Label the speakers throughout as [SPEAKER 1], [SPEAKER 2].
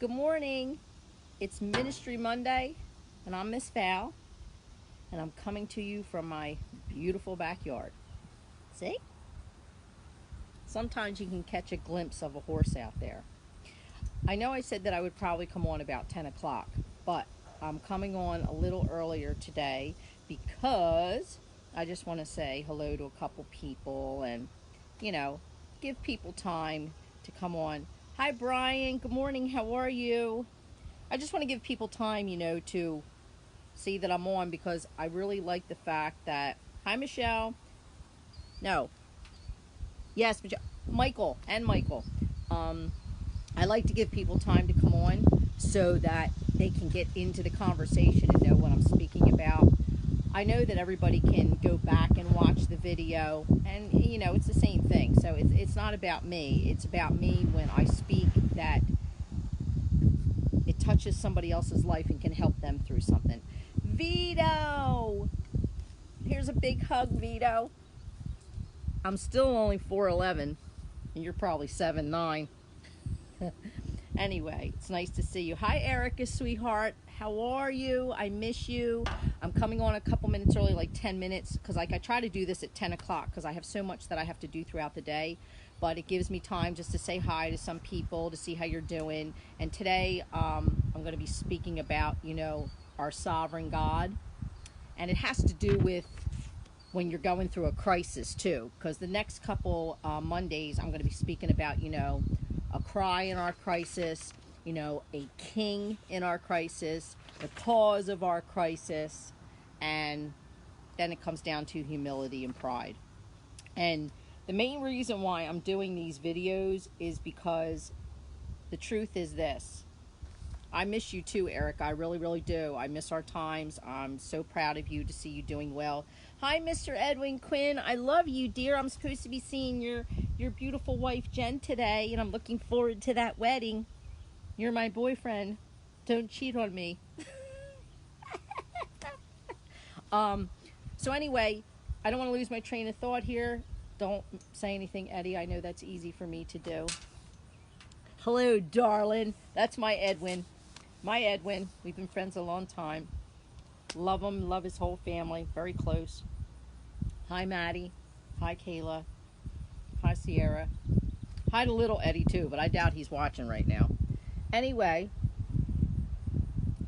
[SPEAKER 1] Good morning. It's Ministry Monday, and I'm Miss Val, and I'm coming to you from my beautiful backyard. See? Sometimes you can catch a glimpse of a horse out there. I know I said that I would probably come on about 10 o'clock, but I'm coming on a little earlier today because I just want to say hello to a couple people and, give people time to come on. Hi, Brian. Good morning. How are you? I just want to give people time, to see that I'm on because I really like the fact that, hi, Michelle. No. Yes, Michael and Michael. I like to give people time to come on so that they can get into the conversation and know what I'm speaking about. I know that everybody can go back and watch the video, and it's the same thing. So it's not about me. It's about me when I speak, that it touches somebody else's life and can help them through something. Vito! Here's a big hug, Vito. I'm still only 4'11", and you're probably 7'9". Anyway, it's nice to see you. Hi, Erica, sweetheart. How are you? I miss you. I'm coming on a couple minutes early, like 10 minutes, because I try to do this at 10 o'clock because I have so much that I have to do throughout the day. But it gives me time just to say hi to some people, to see how you're doing. And today I'm going to be speaking about, our sovereign God. And it has to do with when you're going through a crisis, too. Because the next couple Mondays, I'm going to be speaking about, a cry in our crisis, a king in our crisis, the cause of our crisis, and then it comes down to humility and pride. And the main reason why I'm doing these videos is because the truth is this. I miss you too, Eric. I really, really do. I miss our times. I'm so proud of you to see you doing well. Hi, Mr. Edwin Quinn. I love you, dear. I'm supposed to be seeing your beautiful wife, Jen, today, and I'm looking forward to that wedding. You're my boyfriend. Don't cheat on me. So anyway, I don't want to lose my train of thought here. Don't say anything, Eddie. I know that's easy for me to do. Hello, darling. That's my Edwin. My Edwin. We've been friends a long time. Love him. Love his whole family. Very close. Hi, Maddie. Hi, Kayla. Hi, Sierra. Hi to little Eddie, too, but I doubt he's watching right now. Anyway,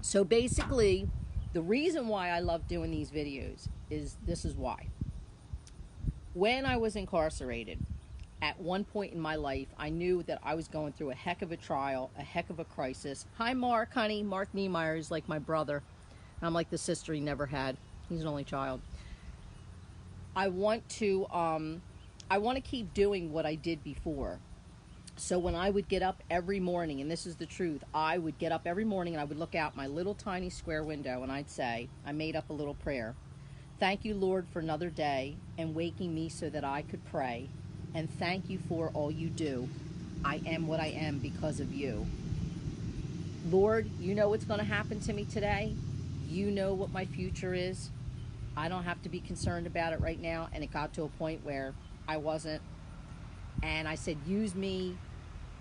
[SPEAKER 1] so basically, the reason why I love doing these videos is this is why. When I was incarcerated, at one point in my life, I knew that I was going through a heck of a trial, a heck of a crisis. Hi, Mark, honey. Mark Niemeyer is like my brother. I'm like the sister he never had. He's an only child. I want to keep doing what I did before. So when I would get up every morning, and this is the truth, I would get up every morning and I would look out my little tiny square window and I'd say, I made up a little prayer. Thank you, Lord, for another day and waking me so that I could pray. And thank you for all you do. I am what I am because of you. Lord, you know what's going to happen to me today. You know what my future is. I don't have to be concerned about it right now. And it got to a point where I wasn't. And I said, use me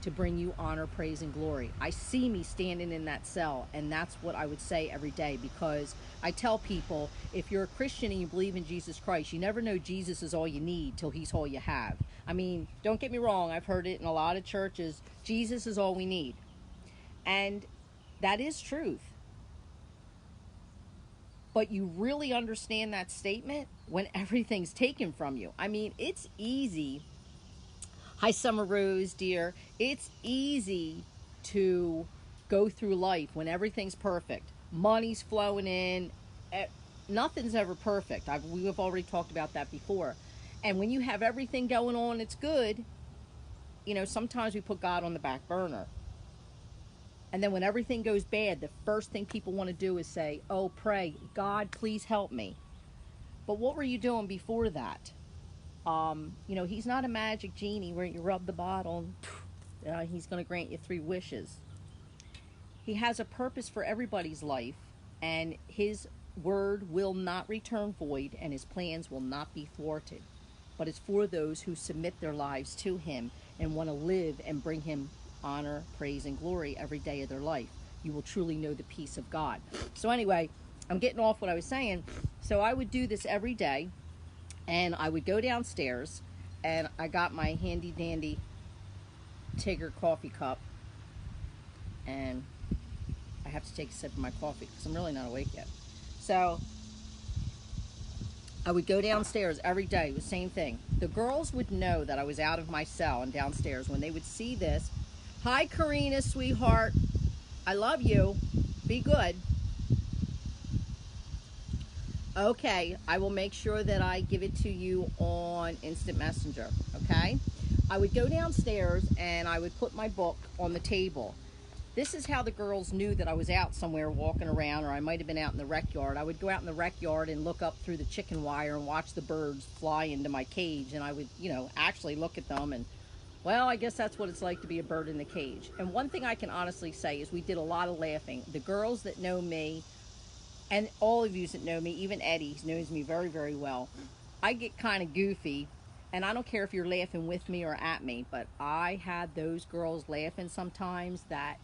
[SPEAKER 1] to bring you honor, praise, and glory. I see me standing in that cell, and that's what I would say every day, because I tell people, if you're a Christian and you believe in Jesus Christ, you never know Jesus is all you need till he's all you have. I mean, don't get me wrong, I've heard it in a lot of churches, Jesus is all we need. And that is truth. But you really understand that statement when everything's taken from you. I mean, it's easy. Hi, Summer Rose, dear. It's easy to go through life when everything's perfect. Money's flowing in. Nothing's ever perfect. We've already talked about that before. And when you have everything going on, it's good. Sometimes we put God on the back burner. And then when everything goes bad, the first thing people want to do is say, oh, pray, God, please help me. But what were you doing before that? He's not a magic genie where you rub the bottle and he's going to grant you 3 wishes. He has a purpose for everybody's life, and his word will not return void, and his plans will not be thwarted. But it's for those who submit their lives to him and want to live and bring him honor, praise, and glory every day of their life. You will truly know the peace of God. So anyway, I'm getting off what I was saying. So I would do this every day, and I would go downstairs, and I got my handy dandy Tigger coffee cup, and I have to take a sip of my coffee because I'm really not awake yet. So I would go downstairs every day, the same thing. The girls would know that I was out of my cell and downstairs when they would see this. Hi, Karina, sweetheart. I love you. Be good. Okay, I will make sure that I give it to you on Instant Messenger, okay? I would go downstairs and I would put my book on the table. This is how the girls knew that I was out somewhere walking around, or I might have been out in the rec yard. I would go out in the rec yard and look up through the chicken wire and watch the birds fly into my cage, and I would, actually look at them and, well, I guess that's what it's like to be a bird in the cage. And one thing I can honestly say is we did a lot of laughing. The girls that know me, and all of you that know me, even Eddie knows me very, very well, I get kind of goofy, and I don't care if you're laughing with me or at me, but I had those girls laughing sometimes that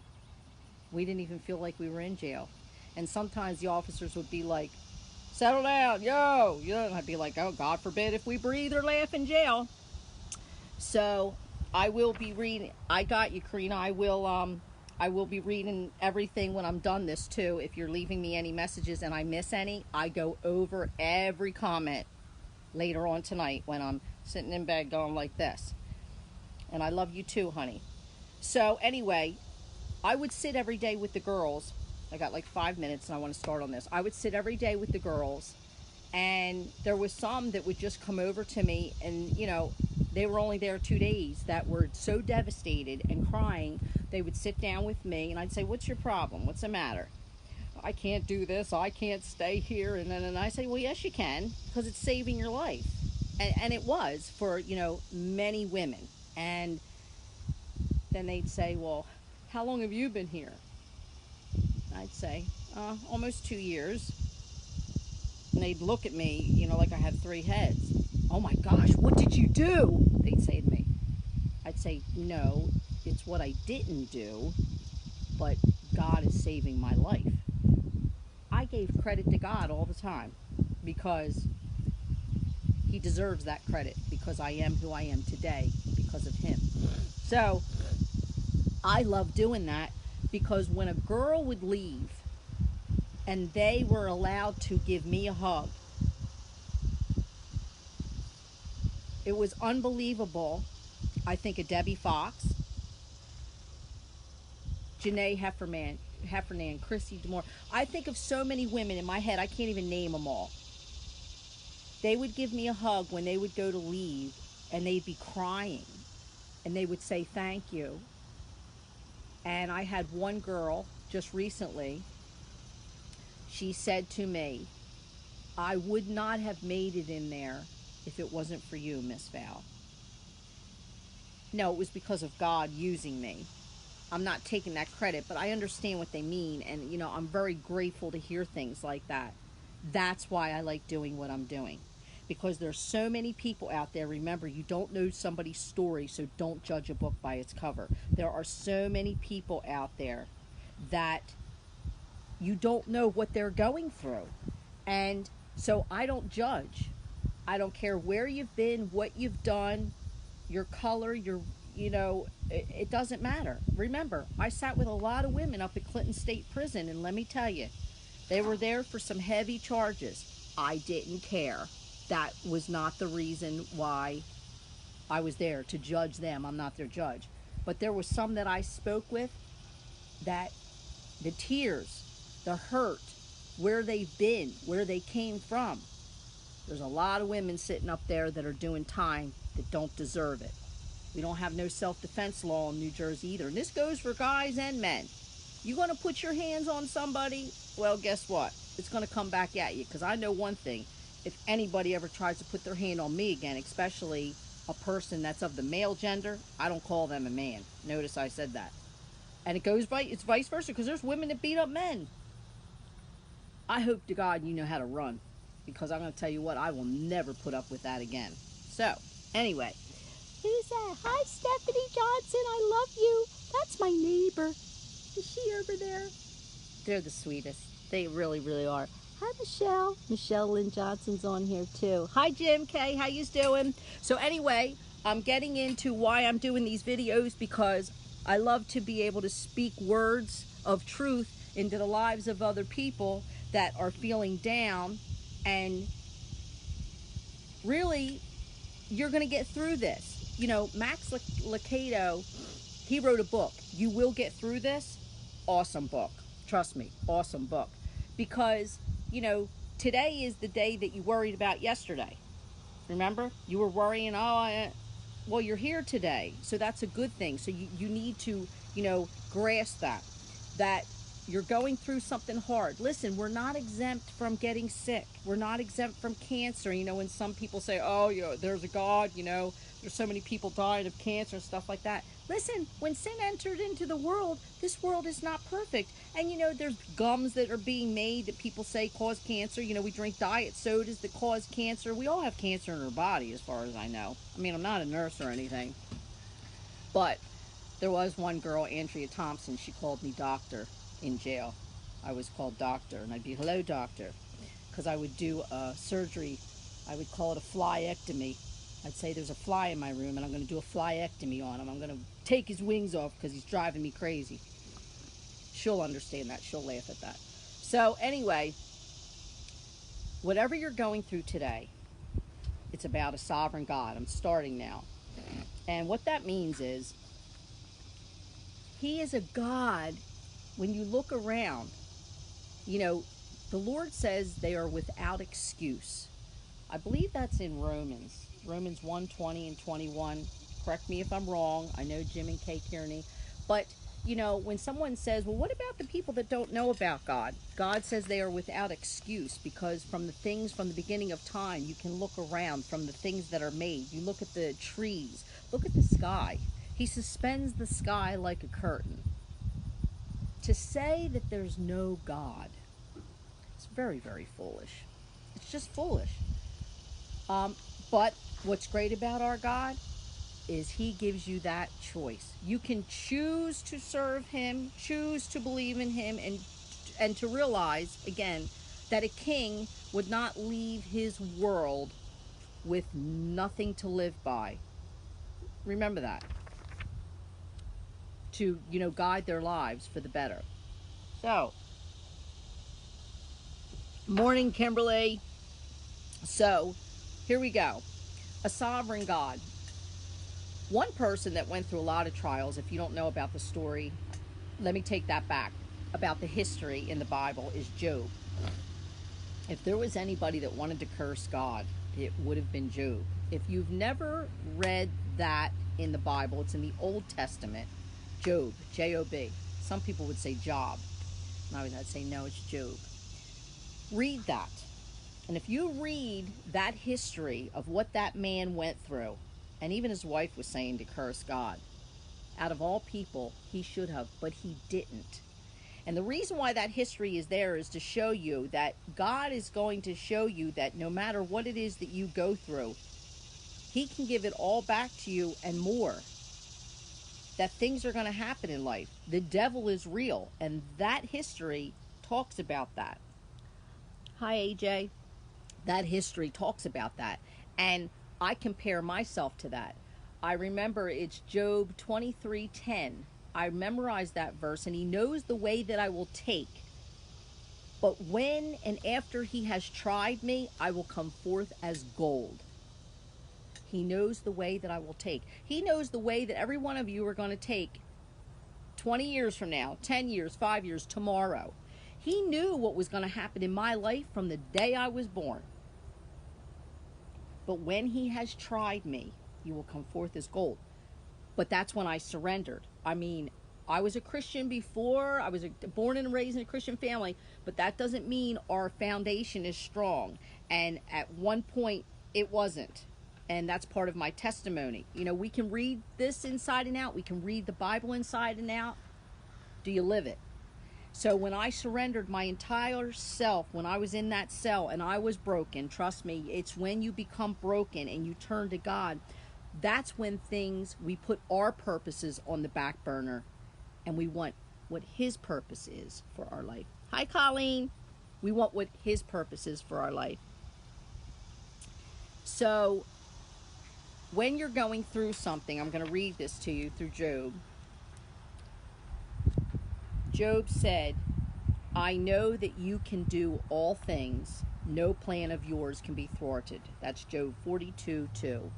[SPEAKER 1] we didn't even feel like we were in jail. And sometimes the officers would be like, settle down, yo, and I'd be like, oh, God forbid if we breathe or laugh in jail. So I will be reading. I got you, Karina. I will be reading everything when I'm done this too. If you're leaving me any messages and I miss any, I go over every comment later on tonight when I'm sitting in bed going like this. And I love you too, honey. So anyway, I would sit every day with the girls. I got like 5 minutes and I want to start on this. I would sit every day with the girls, and there was some that would just come over to me, and they were only there 2 days, that were so devastated and crying. They would sit down with me and I'd say, what's your problem? What's the matter? I can't do this. I can't stay here. And then I say, well, yes, you can, because it's saving your life. And it was for, many women. And then they'd say, well, how long have you been here? I'd say, almost 2 years. And they'd look at me, like I had 3 heads. Oh my gosh, what did you do? They'd say to me. I'd say, no, it's what I didn't do, but God is saving my life. I gave credit to God all the time because He deserves that credit, because I am who I am today because of Him. So I love doing that, because when a girl would leave and they were allowed to give me a hug, it was unbelievable. I think of Debbie Fox, Janae Heffernan, Chrissy Demore. I think of so many women in my head, I can't even name them all. They would give me a hug when they would go to leave, and they'd be crying, and they would say thank you. And I had one girl just recently, she said to me, I would not have made it in there if it wasn't for you, Miss Val. No, it was because of God using me. I'm not taking that credit, but I understand what they mean, and I'm very grateful to hear things like that. That's why I like doing what I'm doing, because there's so many people out there. Remember, you don't know somebody's story, so don't judge a book by its cover. There are so many people out there that you don't know what they're going through, and so I don't judge. I don't care where you've been, what you've done, your color, it doesn't matter. Remember, I sat with a lot of women up at Clinton State Prison, and let me tell you, they were there for some heavy charges. I didn't care. That was not the reason why I was there, to judge them. I'm not their judge. But there was some that I spoke with that the tears, the hurt, where they've been, where they came from. There's a lot of women sitting up there that are doing time that don't deserve it. We don't have no self-defense law in New Jersey either. And this goes for guys and men. You going to put your hands on somebody? Well, guess what? It's going to come back at you. Because I know one thing. If anybody ever tries to put their hand on me again, especially a person that's of the male gender, I don't call them a man. Notice I said that. And it's vice versa, because there's women that beat up men. I hope to God you know how to run. Because I'm going to tell you what, I will never put up with that again. So, anyway. Who's that? Hi, Stephanie Johnson. I love you. That's my neighbor. Is she over there? They're the sweetest. They really, really are. Hi, Michelle. Michelle Lynn Johnson's on here too. Hi, Jim K. How you doing? So anyway, I'm getting into why I'm doing these videos, because I love to be able to speak words of truth into the lives of other people that are feeling down, and really, you're going to get through this. You know, Max Lucado, he wrote a book, You Will Get Through This. Awesome book. Trust me, awesome book. Because, you know, today is the day that you worried about yesterday. Remember? You were worrying, well, you're here today. So that's a good thing. So you need to, you know, grasp that you're going through something hard. Listen, we're not exempt from getting sick. We're not exempt from cancer. You know, when some people say, oh, you know, there's a God, you know, there's so many people dying of cancer and stuff like that. Listen, when sin entered into the world, this world is not perfect. And, you know, there's gums that are being made that people say cause cancer. You know, we drink diet sodas that cause cancer. We all have cancer in our body, as far as I know. I mean, I'm not a nurse or anything. But there was one girl, Andrea Thompson, she called me doctor in jail. I was called doctor, and I'd be, hello, doctor, because I would do a surgery. I would call it a flyectomy. I'd say there's a fly in my room, and I'm going to do a flyectomy on him. I'm going to take his wings off because he's driving me crazy. She'll understand that. She'll laugh at that. So anyway, whatever you're going through today, it's about a sovereign God. I'm starting now. And what that means is, He is a God. When you look around, you know, the Lord says they are without excuse. I believe that's in Romans 1:20 and 21. Correct me if I'm wrong. I know Jim and Kay Kearney. But, you know, when someone says, well, what about the people that don't know about God? God says they are without excuse, because from the things from the beginning of time, you can look around from the things that are made. You look at the trees. Look at the sky. He suspends the sky like a curtain. To say that there's no God, it's very, very foolish. It's just foolish. But what's great about our God is He gives you that choice. You can choose to serve Him, choose to believe in Him, and to realize, again, that a king would not leave his world with nothing to live by. Remember that. To, you know, guide their lives for the better. So, morning, Kimberly. So, here we go. A sovereign God. One person that went through a lot of trials, if you don't know about the story, let me take that back. About the history in the Bible is Job. If there was anybody that wanted to curse God, it would have been Job. If you've never read that in the Bible, it's in the Old Testament. Job, J-O-B. Some people would say Job. And I would say, no, it's Job. Read that. And if you read that history of what that man went through, and even his wife was saying to curse God, out of all people, he should have, but he didn't. And the reason why that history is there is to show you that God is going to show you that no matter what it is that you go through, He can give it all back to you and more. That things are going to happen in life. The devil is real, and that history talks about that. Hi, AJ. That history talks about that. And I compare myself to that. I remember it's Job 23:10. I memorized that verse, and He knows the way that I will take. But when and after He has tried me, I will come forth as gold. He knows the way that I will take. He knows the way that every one of you are going to take 20 years from now, 10 years, 5 years, tomorrow. He knew what was going to happen in my life from the day I was born. But when He has tried me, you will come forth as gold. But that's when I surrendered. I mean, I was a Christian before. I was born and raised in a Christian family, but that doesn't mean our foundation is strong. And at one point, it wasn't. And that's part of my testimony. You know, we can read this inside and out. We can read the Bible inside and out. Do you live it? So when I surrendered my entire self, when I was in that cell and I was broken, trust me, it's when you become broken and you turn to God, that's when we put our purposes on the back burner and we want what his purpose is for our life. Hi, Colleen. We want what his purpose is for our life. So when you're going through something, I'm going to read this to you through Job. Job said, I know that you can do all things. No plan of yours can be thwarted. That's Job 42:2.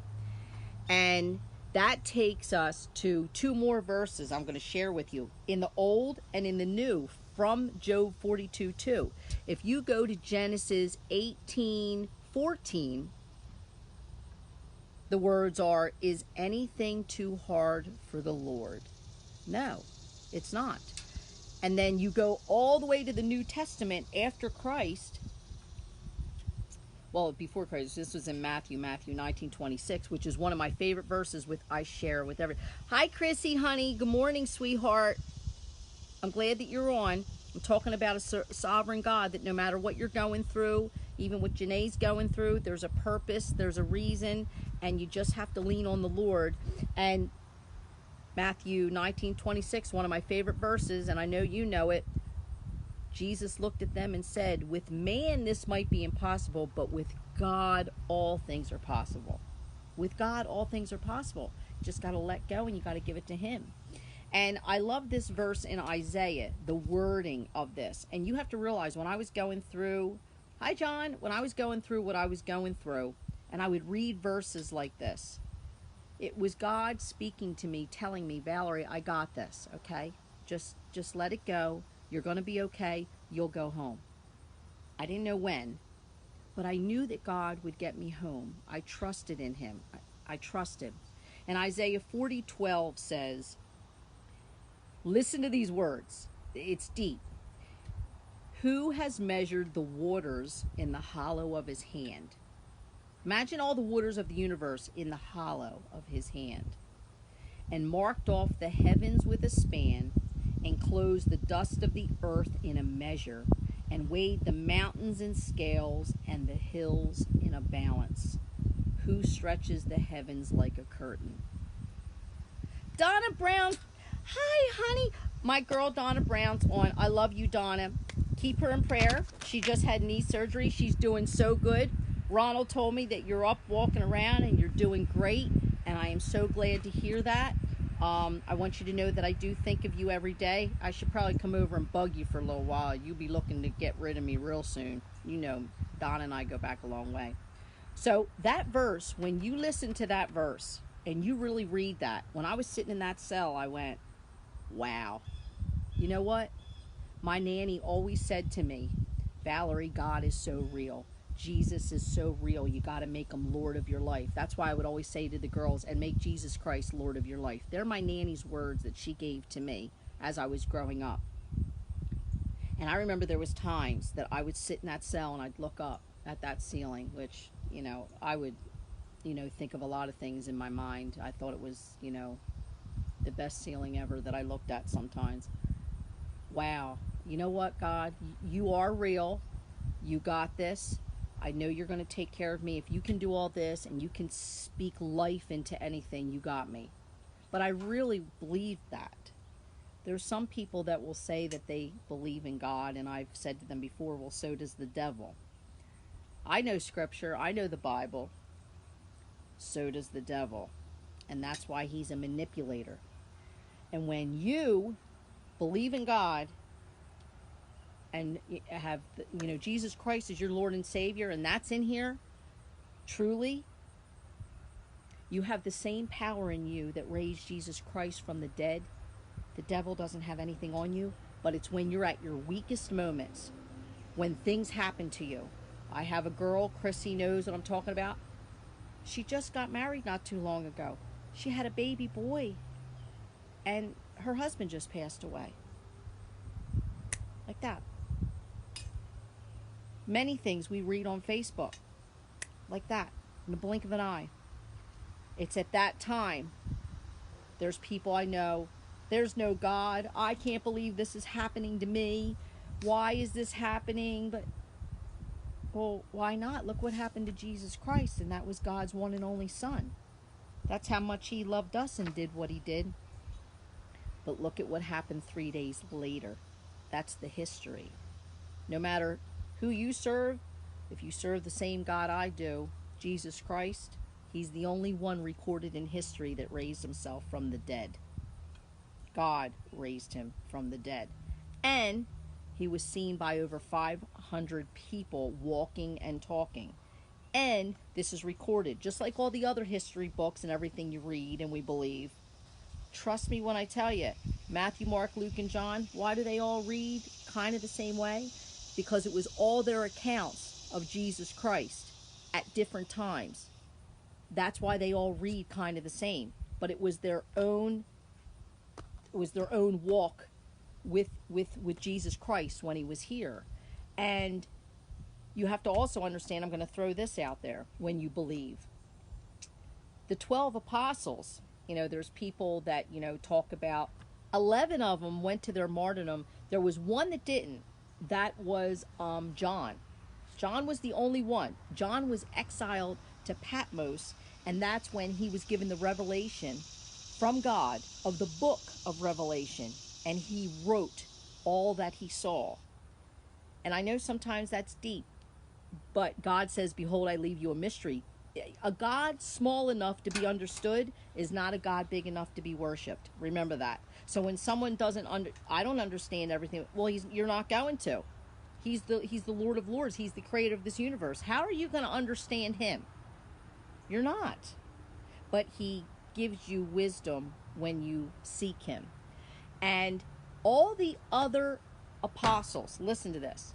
[SPEAKER 1] And that takes us to two more verses I'm going to share with you in the Old and in the New from Job 42:2. If you go to Genesis 18:14, the words are, is anything too hard for the Lord? No, it's not. And then you go all the way to the New Testament after Christ. Well, before Christ, this was in Matthew 19:26, which is one of my favorite verses I share with everyone. Hi, Chrissy, honey. Good morning, sweetheart. I'm glad that you're on. I'm talking about a sovereign God that no matter what you're going through, even what Janae's going through, there's a purpose, there's a reason, and you just have to lean on the Lord. And Matthew 19:26, one of my favorite verses, and I know you know it. Jesus looked at them and said, with man this might be impossible, but with God all things are possible. With God all things are possible. You just got to let go and you got to give it to him. And I love this verse in Isaiah, the wording of this. And you have to realize when I was going through, hi John, when I was going through what I was going through, and I would read verses like this, it was God speaking to me, telling me, Valerie, I got this, okay? Just let it go. You're going to be okay. You'll go home. I didn't know when, but I knew that God would get me home. I trusted in him. I trusted. And Isaiah 40:12 says, listen to these words. It's deep. Who has measured the waters in the hollow of his hand? Imagine all the waters of the universe in the hollow of his hand. And marked off the heavens with a span, and closed the dust of the earth in a measure, and weighed the mountains in scales and the hills in a balance. Who stretches the heavens like a curtain? Donna Brown. Hi, honey. My girl Donna Brown's on. I love you, Donna. Keep her in prayer. She just had knee surgery. She's doing so good. Ronald told me that you're up walking around and you're doing great, and I am so glad to hear that. I want you to know that I do think of you every day. I should probably come over and bug you for a little while. You'll be looking to get rid of me real soon. You know, Don and I go back a long way. So that verse, when you listen to that verse and you really read that, when I was sitting in that cell, I went, wow. You know what? My nanny always said to me, Valerie, God is so real. Jesus is so real. You got to make him Lord of your life. That's why I would always say to the girls, and make Jesus Christ Lord of your life. They're my nanny's words that she gave to me as I was growing up. And I remember there was times that I would sit in that cell and I'd look up at that ceiling, which, you know, I would, you know, think of a lot of things in my mind. I thought it was, you know, the best ceiling ever that I looked at sometimes. Wow. You know what, God? You are real. You got this. I know you're going to take care of me. If you can do all this and you can speak life into anything, you got me. But I really believe that. There's some people that will say that they believe in God, and I've said to them before, well, so does the devil. I know Scripture. I know the Bible. So does the devil. And that's why he's a manipulator. And when you believe in God and have, you know, Jesus Christ is your Lord and Savior, and that's in here, truly, you have the same power in you that raised Jesus Christ from the dead. The devil doesn't have anything on you, but it's when you're at your weakest moments, when things happen to you. I have a girl, Chrissy knows what I'm talking about. She just got married not too long ago. She had a baby boy, and her husband just passed away. Like that. Many things we read on Facebook, like that, in the blink of an eye. It's at that time. There's people I know, there's no God. I can't believe this is happening to me. Why is this happening? But, well, why not? Look what happened to Jesus Christ, and that was God's one and only Son. That's how much he loved us and did what he did. But look at what happened 3 days later. That's the history. No matter who you serve, if you serve the same God I do, Jesus Christ, he's the only one recorded in history that raised himself from the dead. God raised him from the dead. And he was seen by over 500 people walking and talking. And this is recorded, just like all the other history books and everything you read and we believe. Trust me when I tell you, Matthew, Mark, Luke, and John, why do they all read kind of the same way? Because it was all their accounts of Jesus Christ at different times. That's why they all read kind of the same. But it was their own walk with Jesus Christ when he was here. And you have to also understand, I'm going to throw this out there when you believe. The 12 apostles, there's people that, talk about 11 of them went to their martyrdom. There was one that didn't. That was John. John was the only one. John was exiled to Patmos, and that's when he was given the revelation from God of the book of Revelation, and he wrote all that he saw. And I know sometimes that's deep, but God says, behold, I leave you a mystery. A God small enough to be understood is not a God big enough to be worshipped. Remember that. So when someone I don't understand everything. Well, you're not going to. He's the Lord of Lords. He's the creator of this universe. How are you going to understand him? You're not. But he gives you wisdom when you seek him. And all the other apostles, listen to this.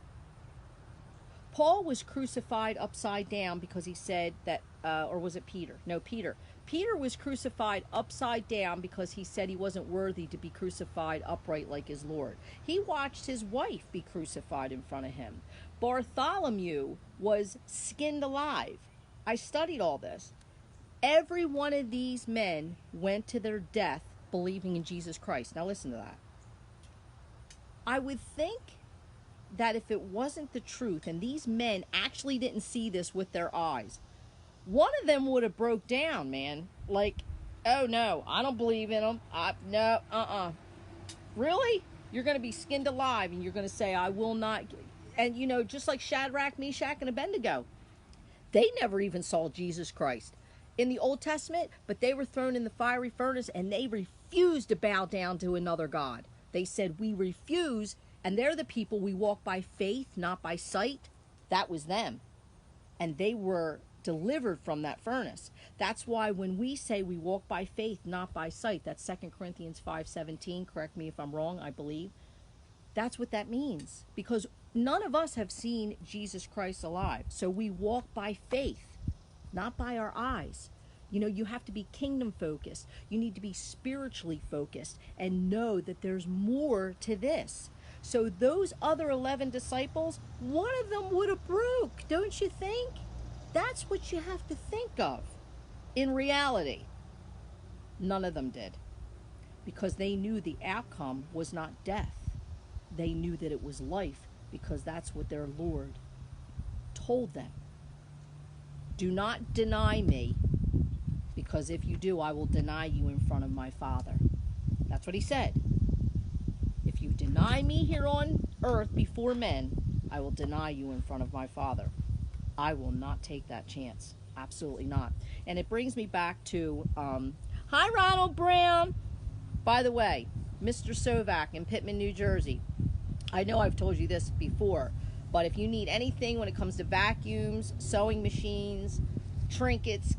[SPEAKER 1] Paul was crucified upside down because he said that, or was it Peter? No, Peter. Peter was crucified upside down because he said he wasn't worthy to be crucified upright like his Lord. He watched his wife be crucified in front of him. Bartholomew was skinned alive. I studied all this. Every one of these men went to their death believing in Jesus Christ. Now listen to that. I would think that if it wasn't the truth and these men actually didn't see this with their eyes, one of them would have broke down, man. Like, oh no, I don't believe in them. Really? You're going to be skinned alive and you're going to say, I will not. And just like Shadrach, Meshach, and Abednego, they never even saw Jesus Christ in the Old Testament, but they were thrown in the fiery furnace and they refused to bow down to another God. They said, we refuse. And they're the people we walk by faith, not by sight. That was them. And they were delivered from that furnace. That's why when we say we walk by faith, not by sight, that's 2 Corinthians 5:17. Correct me if I'm wrong, I believe. That's what that means. Because none of us have seen Jesus Christ alive. So we walk by faith, not by our eyes. You have to be kingdom focused. You need to be spiritually focused and know that there's more to this. So those other 11 disciples, one of them would have broke, don't you think? That's what you have to think of. In reality, none of them did. Because they knew the outcome was not death. They knew that it was life, because that's what their Lord told them. Do not deny me, because if you do, I will deny you in front of my Father. That's what he said. If you deny me here on earth before men, I will deny you in front of my Father. I will not take that chance. Absolutely not. And it brings me back to, hi, Ronald Brown. By the way, Mr. Sovak in Pittman, New Jersey. I know I've told you this before, but if you need anything when it comes to vacuums, sewing machines, trinkets,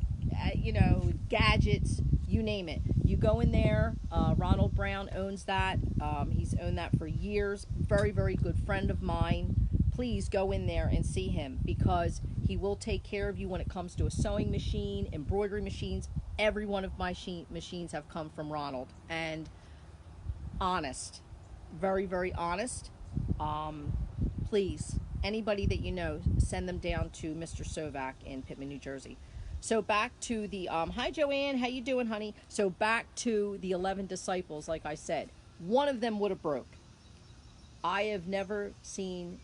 [SPEAKER 1] gadgets, you name it. You go in there. Ronald Brown owns that. He's owned that for years. Very, very good friend of mine. Please go in there and see him, because he will take care of you when it comes to a sewing machine, embroidery machines. Every one of my machines have come from Ronald. And honest. Very, very honest. Please, anybody that you know, send them down to Mr. Sovak in Pittman, New Jersey. So back to the, hi Joanne, how you doing, honey? So back to the 11 disciples, like I said. One of them would have broke. I have never seen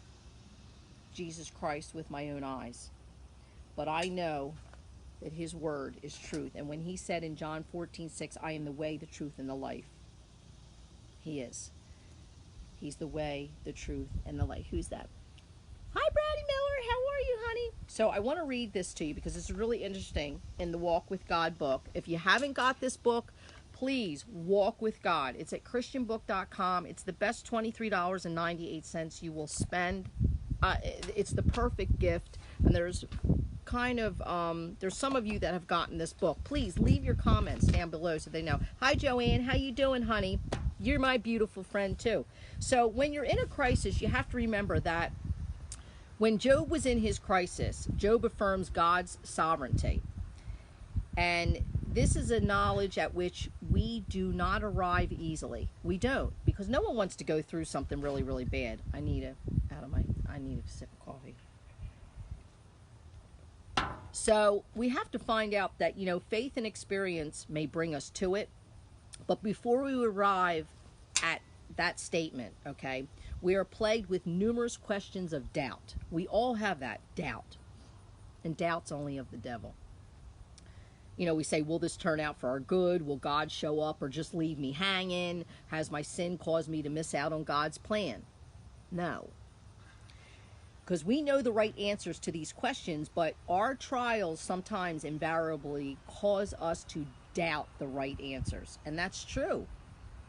[SPEAKER 1] Jesus Christ with my own eyes. But I know that his word is truth. And when he said in John 14:6, I am the way, the truth, and the life. He is. He's the way, the truth, and the light. Who's that? Hi, Brady Miller. How are you, honey? So I want to read this to you because it's really interesting in the Walk with God book. If you haven't got this book, please walk with God. It's at christianbook.com. It's the best $23.98 you will spend. It's the perfect gift. And there's there's some of you that have gotten this book. Please leave your comments down below so they know. Hi, Joanne. How you doing, honey? You're my beautiful friend, too. So when you're in a crisis, you have to remember that when Job was in his crisis, Job affirms God's sovereignty. And this is a knowledge at which we do not arrive easily. We don't, because no one wants to go through something really, really bad. I need a sip of coffee. So we have to find out that, faith and experience may bring us to it. But before we arrive at that statement, okay, we are plagued with numerous questions of doubt. We all have that doubt. And doubt's only of the devil. We say, will this turn out for our good? Will God show up or just leave me hanging? Has my sin caused me to miss out on God's plan? No. Because we know the right answers to these questions, but our trials sometimes invariably cause us to doubt the right answers. And that's true.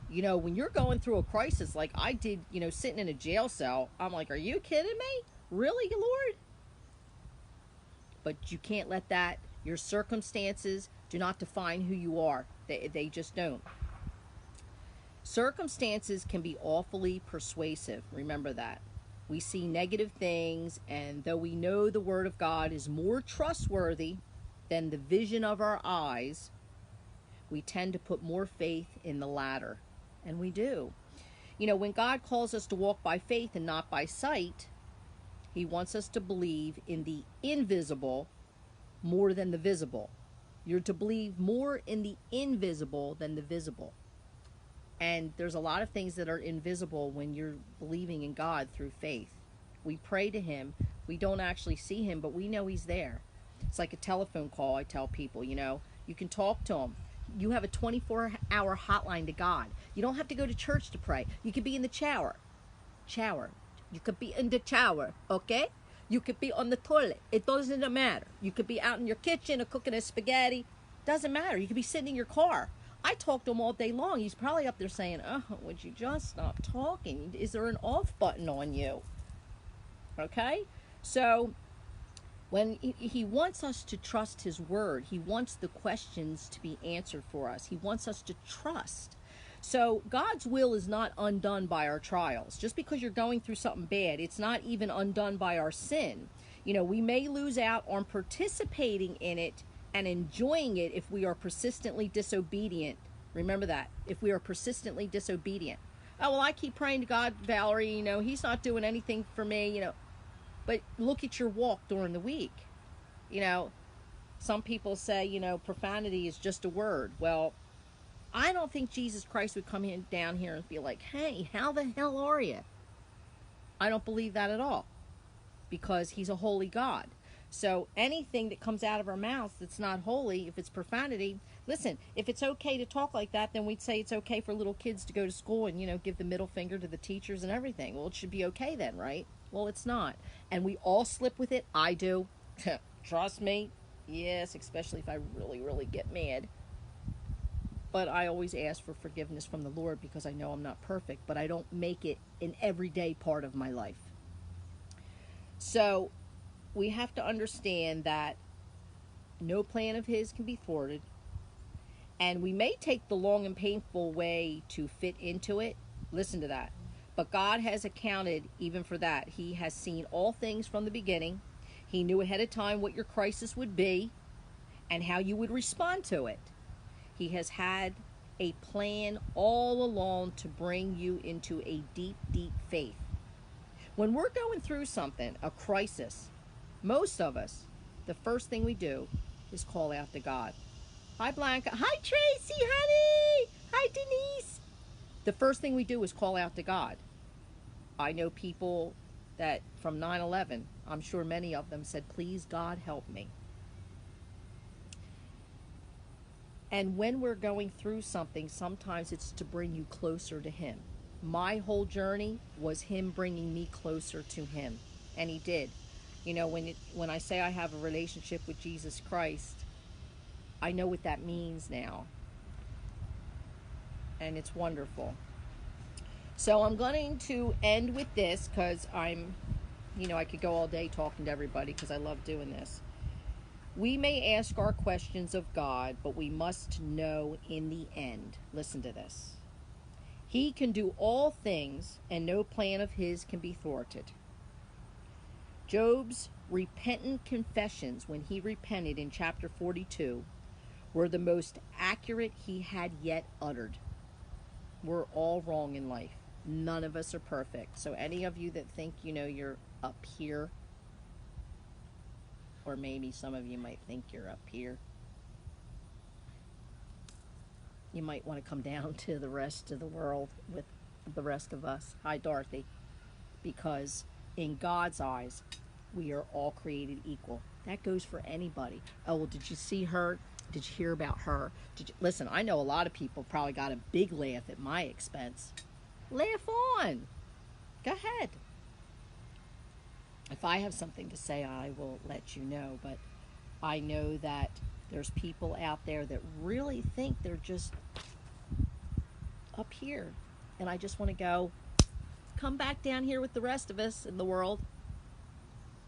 [SPEAKER 1] When you're going through a crisis like I did, sitting in a jail cell, I'm like, are you kidding me? Really, Lord? But you can't let that, your circumstances do not define who you are. They just don't. Circumstances can be awfully persuasive. Remember that. We see negative things, and though we know the Word of God is more trustworthy than the vision of our eyes, we tend to put more faith in the latter. And we do. When God calls us to walk by faith and not by sight, He wants us to believe in the invisible more than the visible. You're to believe more in the invisible than the visible. And there's a lot of things that are invisible when you're believing in God through faith. We pray to Him. We don't actually see Him, but we know He's there. It's like a telephone call, I tell people, You can talk to Him. You have a 24-hour hotline to God. You don't have to go to church to pray. You could be in the shower. You could be in the shower, okay? You could be on the toilet. It doesn't matter. You could be out in your kitchen or cooking a spaghetti. Doesn't matter. You could be sitting in your car. I talk to him all day long. He's probably up there saying, oh, would you just stop talking? Is there an off button on you? Okay? So when he wants us to trust His Word, He wants the questions to be answered for us. He wants us to trust. So God's will is not undone by our trials. Just because you're going through something bad, it's not even undone by our sin. We may lose out on participating in it and enjoying it if we are persistently disobedient. Remember that. If we are persistently disobedient. Oh, well, I keep praying to God, Valerie, He's not doing anything for me, But look at your walk during the week. Some people say, profanity is just a word. Well, I don't think Jesus Christ would come down here and be like, hey, how the hell are you? I don't believe that at all. Because He's a holy God. So anything that comes out of our mouths that's not holy, if it's profanity, listen, if it's okay to talk like that, then we'd say it's okay for little kids to go to school and, give the middle finger to the teachers and everything. Well, it should be okay then, right? Well, it's not. And we all slip with it. I do. Trust me. Yes, especially if I really, really get mad. But I always ask for forgiveness from the Lord because I know I'm not perfect, but I don't make it an everyday part of my life. So we have to understand that no plan of His can be thwarted. And we may take the long and painful way to fit into it. Listen to that. But God has accounted even for that. He has seen all things from the beginning. He knew ahead of time what your crisis would be and how you would respond to it. He has had a plan all along to bring you into a deep, deep faith. When we're going through something, a crisis, most of us, the first thing we do is call out to God. Hi, Blanca. Hi, Tracy, honey. Hi, Denise. The first thing we do is call out to God. I know people that from 9/11, I'm sure many of them said, please, God, help me. And when we're going through something, sometimes it's to bring you closer to Him. My whole journey was him bringing me closer to him, and he did. You know, when I say I have a relationship with Jesus Christ, I know what that means now, and it's wonderful. So I'm going to end with this because I could go all day talking to everybody because I love doing this. We may ask our questions of God, but we must know in the end. Listen to this. He can do all things, and no plan of his can be thwarted. Job's repentant confessions when he repented in chapter 42 were the most accurate he had yet uttered. We're all wrong in life. None of us are perfect. So any of you that think, you're up here, or maybe some of you might think you're up here, you might want to come down to the rest of the world with the rest of us. Hi, Dorothy. Because in God's eyes, we are all created equal. That goes for anybody. Oh, well, did you see her? Did you hear about her? Listen, I know a lot of people probably got a big laugh at my expense. Laugh on. Go ahead. If I have something to say, I will let you know. But I know that there's people out there that really think they're just up here. And I just want to go, come back down here with the rest of us in the world.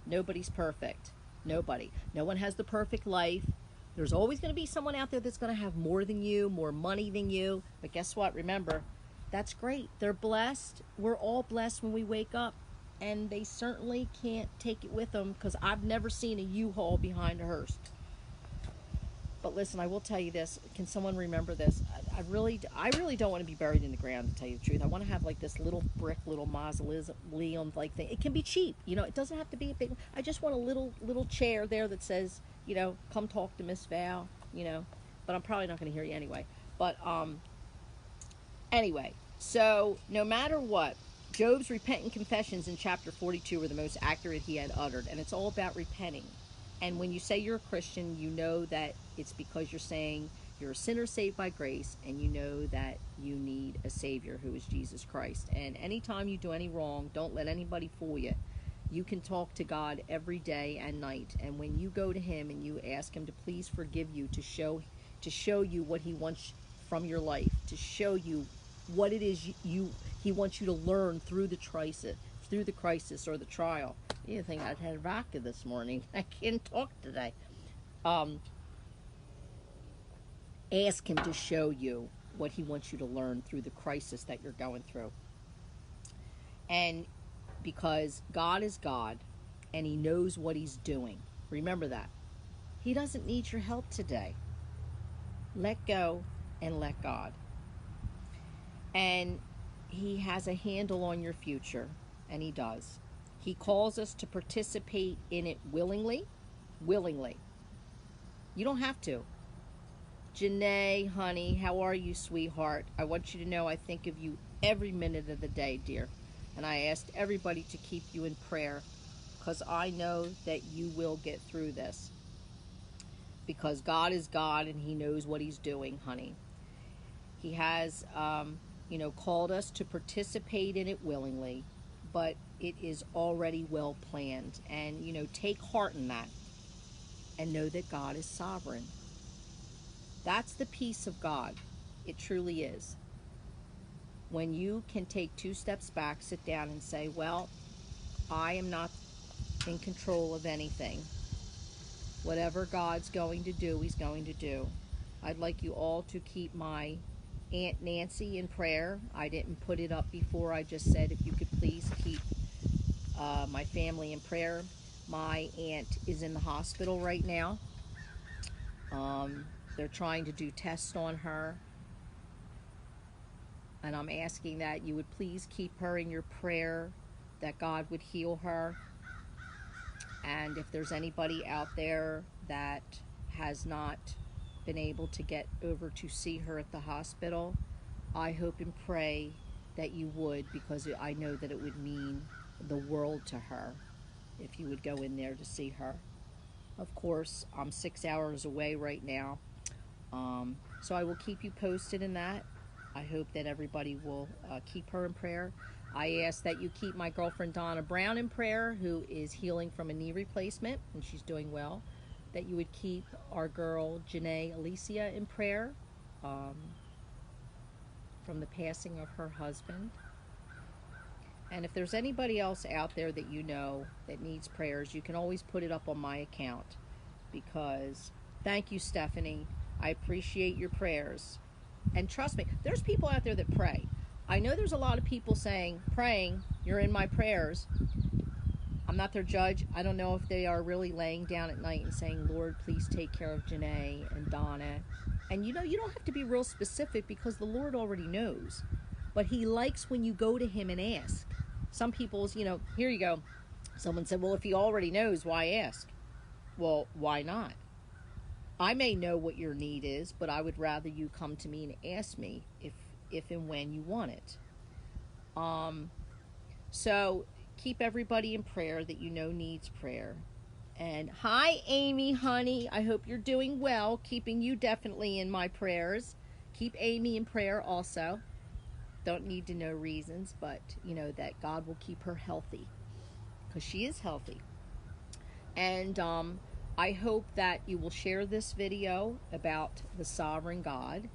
[SPEAKER 1] Nobody's perfect. Nobody. No one has the perfect life. There's always going to be someone out there that's going to have more than you, more money than you. But guess what? Remember, that's great. They're blessed. We're all blessed when we wake up. And they certainly can't take it with them because I've never seen a U-Haul behind a hearse. But listen, I will tell you this. Can someone remember this? I really don't want to be buried in the ground, to tell you the truth. I want to have like this little brick, little mausoleum like thing. It can be cheap. It doesn't have to be a big one. I just want a little chair there that says, come talk to Miss Val, But I'm probably not going to hear you anyway. But anyway, so no matter what, Job's repentant confessions in chapter 42 were the most accurate he had uttered. And it's all about repenting. And when you say you're a Christian, you know that it's because you're saying you're a sinner saved by grace, and you know that you need a Savior who is Jesus Christ. And anytime you do any wrong, don't let anybody fool you. You can talk to God every day and night. And when you go to him and you ask him to please forgive you, to show you what he wants from your life, to show you what it is he wants you to learn through the crisis or the trial. You think I'd had vodka this morning. I can't talk today. Ask him to show you what he wants you to learn through the crisis that you're going through. And because God is God and he knows what he's doing. Remember that. He doesn't need your help today. Let go and let God. And he has a handle on your future, and he does. He calls us to participate in it willingly. Willingly. You don't have to. Janae, honey, how are you, sweetheart? I want you to know I think of you every minute of the day, dear. And I asked everybody to keep you in prayer because I know that you will get through this. Because God is God and he knows what he's doing, honey. He has, called us to participate in it willingly, but it is already well planned. And, take heart in that and know that God is sovereign. That's the peace of God. It truly is. When you can take 2 steps back, sit down and say, well, I am not in control of anything. Whatever God's going to do, he's going to do. I'd like you all to keep my Aunt Nancy in prayer. I didn't put it up before. I just said if you could please keep my family in prayer. My aunt is in the hospital right now. They're trying to do tests on her. And I'm asking that you would please keep her in your prayer, that God would heal her. And if there's anybody out there that has not been able to get over to see her at the hospital, I hope and pray that you would, because I know that it would mean the world to her if you would go in there to see her. Of course, I'm 6 hours away right now, so I will keep you posted in that. I hope that everybody will keep her in prayer. I ask that you keep my girlfriend Donna Brown in prayer, who is healing from a knee replacement, and she's doing well. That you would keep our girl Janae Alicia in prayer from the passing of her husband. And if there's anybody else out there that you know that needs prayers, you can always put it up on my account. Because, thank you, Stephanie. I appreciate your prayers. And trust me, there's people out there that pray. I know there's a lot of people saying, praying, you're in my prayers. I'm not their judge. I don't know if they are really laying down at night and saying, Lord, please take care of Janae and Donna. And you know, you don't have to be real specific because the Lord already knows. But he likes when you go to him and ask. Some people's, you know, here you go. Someone said, well, if he already knows, why ask? Well, why not? I may know what your need is, but I would rather you come to me and ask me if and when you want it. So keep everybody in prayer that you know needs prayer. And hi, Amy, honey. I hope you're doing well. Keeping you definitely in my prayers. Keep Amy in prayer also. Don't need to know reasons, but you know that God will keep her healthy because she is healthy. And I hope that you will share this video about the sovereign God.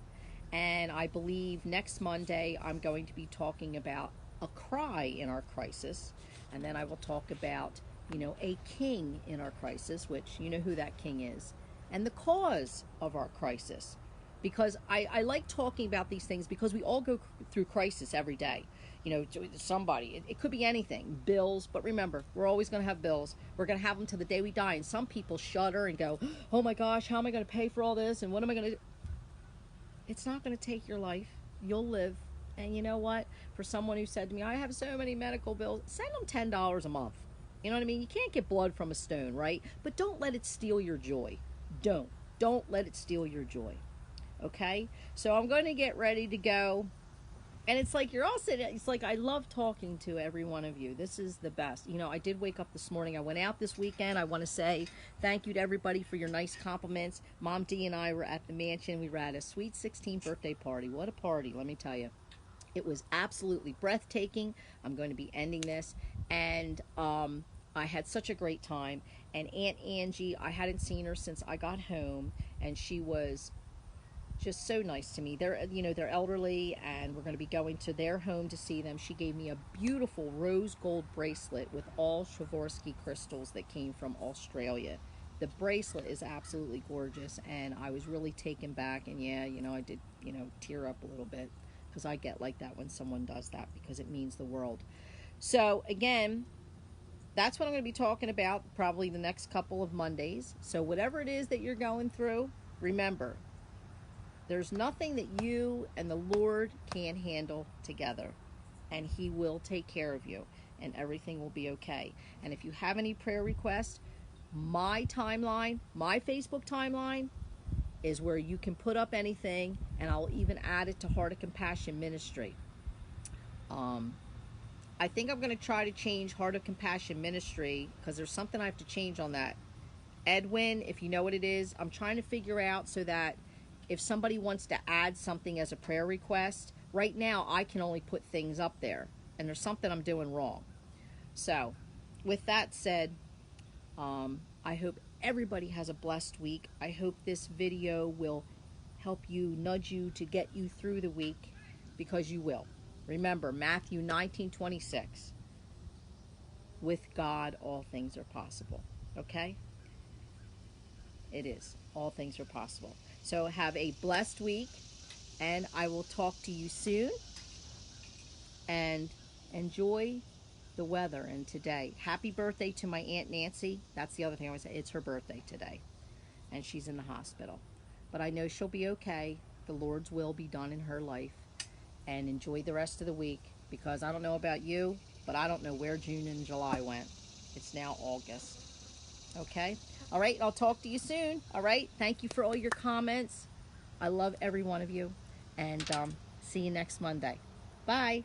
[SPEAKER 1] And I believe next Monday I'm going to be talking about a cry in our crisis. And then I will talk about, you know, a king in our crisis, which you know who that king is, and the cause of our crisis. Because I like talking about these things because we all go through crisis every day. You know, somebody, it could be anything, bills, but remember, we're always going to have bills. We're going to have them till the day we die. And some people shudder and go, oh my gosh, how am I going to pay for all this? And what am I going to do? It's not going to take your life. You'll live. And you know what? For someone who said to me, I have so many medical bills, send them $10 a month. You know what I mean? You can't get blood from a stone, right? But don't let it steal your joy. Don't let it steal your joy. Okay? So I'm going to get ready to go. And it's like you're all sitting, it's like I love talking to every one of you. This is the best. You know, I did wake up this morning. I went out this weekend. I want to say thank you to everybody for your nice compliments. Mom D and I were at the mansion. We were at a sweet 16th birthday party. What a party, let me tell you. It was absolutely breathtaking. I'm going to be ending this. And I had such a great time. And Aunt Angie, I hadn't seen her since I got home. And she was just so nice to me. They're, you know, they're elderly, and we're going to be going to their home to see them. She gave me a beautiful rose gold bracelet with all Swarovski crystals that came from Australia. The bracelet is absolutely gorgeous, and I was really taken back. And yeah, you know, I did, you know, tear up a little bit because I get like that when someone does that because it means the world. So again, that's what I'm going to be talking about probably the next couple of Mondays. So whatever it is that you're going through, remember, there's nothing that you and the Lord can't handle together, and he will take care of you, and everything will be okay. And if you have any prayer requests, my timeline, my Facebook timeline, is where you can put up anything, and I'll even add it to Heart of Compassion Ministry. I think I'm going to try to change Heart of Compassion Ministry because there's something I have to change on that. Edwin, if you know what it is, I'm trying to figure out so that if somebody wants to add something as a prayer request, right now I can only put things up there, and there's something I'm doing wrong. So, with that said, I hope everybody has a blessed week. I hope this video will help you, nudge you to get you through the week, because you will. Remember, Matthew 19:26. With God, all things are possible. Okay? It is. All things are possible. So have a blessed week, and I will talk to you soon. And enjoy the weather and today. Happy birthday to my Aunt Nancy. That's the other thing I want to say. It's her birthday today, and she's in the hospital. But I know she'll be okay. The Lord's will be done in her life. And enjoy the rest of the week, because I don't know about you, but I don't know where June and July went. It's now August. Okay? All right, I'll talk to you soon. All right? Thank you for all your comments. I love every one of you. And see you next Monday. Bye.